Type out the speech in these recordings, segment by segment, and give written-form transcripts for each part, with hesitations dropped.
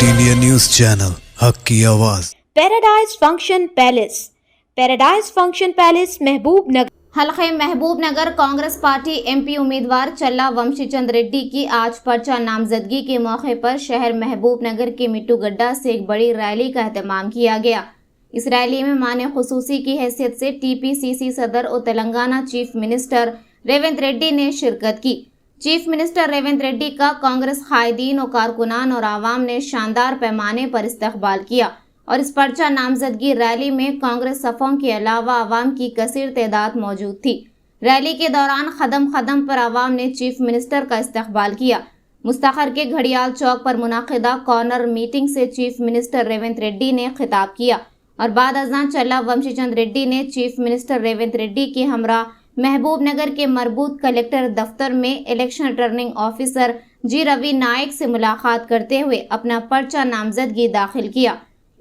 India news channel हक की आवाज। पैराडाइज फंक्शन पैलेस महबूब नगर। हल्के महबूब नगर कांग्रेस पार्टी एमपी उम्मीदवार चल्ला वंशीचंद रेड्डी की आज पर्चा नामजदगी के मौके पर शहर महबूब नगर के मिट्टू गड्ढा से एक बड़ी रैली का एहतमाम किया गया। इस रैली में माने खुसूसी की हैसियत से टीपीसीसी सदर और तेलंगाना चीफ मिनिस्टर रेवंत रेड्डी ने शिरकत की। चीफ मिनिस्टर रेवंत रेड्डी का कांग्रेस कायदीन और कारकुनान और आवाम ने शानदार पैमाने पर इस्तकबाल किया और इस पर्चा नामजदगी रैली में कांग्रेस सफ़ों के अलावा आवाम की कसीर तादाद मौजूद थी। रैली के दौरान कदम कदम पर आवाम ने चीफ मिनिस्टर का इस्तकबाल किया। मुस्तखर के घड़ियाल चौक पर मुनाकिदा कॉर्नर मीटिंग से चीफ मिनिस्टर रेवंत रेड्डी ने खिताब किया और बाद अज़ां चल्ला वंशीचंद रेड्डी ने चीफ मिनिस्टर रेवंत रेड्डी के हमरा महबूब नगर के मरबूत कलेक्टर दफ्तर में इलेक्शन रिटर्निंग ऑफिसर जी रवि नायक से मुलाकात करते हुए अपना पर्चा नामजदगी दाखिल किया।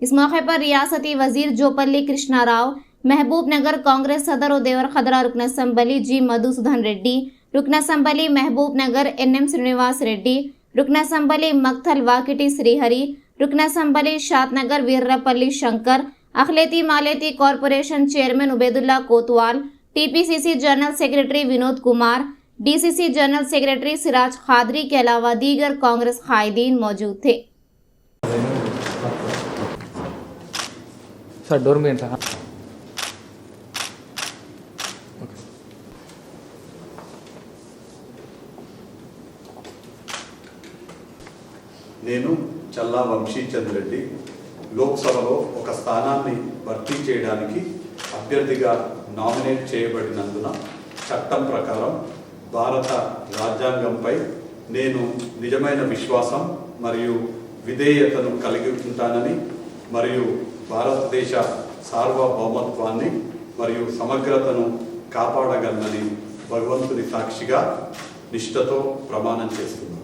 इस मौके पर रियासती वजीर जोपल्ली कृष्णा राव, महबूब नगर कांग्रेस सदर और देवर खदरा रुकन असम्बली जी मधुसूदन रेड्डी, रुकन असम्बली महबूब नगर एनएम श्रीनिवास रेड्डी, रुकन असम्बली मक्थल वाकिटी श्रीहरि, रुकन असम्बली शादनगर वीरपल्ली शंकर, अखिलेती मालेती corporation chairman Ubaidullah Kotwal, TPCC general secretary Vinod Kumar, DCC general secretary Siraj Quadri के अलावा दीगर कांग्रेस कायदीन मौजूद थे। डोर में था నేను చల్లా వంశీచంద్ రెడ్డి లోక్సభలో ఒక స్థానాన్ని భర్తీ చేయడానికి అభ్యర్థిగా నామినేట్ చేయబడినందున చట్టం ప్రకారం భారత రాజ్యాంగంపై నేను నిజమైన విశ్వాసం మరియు విధేయతను కలిగి ఉంటానని మరియు భారతదేశ సార్వభౌమత్వాన్ని మరియు సమగ్రతను కాపాడగలనని భగవంతుని సాక్షిగా నిష్ఠతో ప్రమాణం చేస్తున్నాను।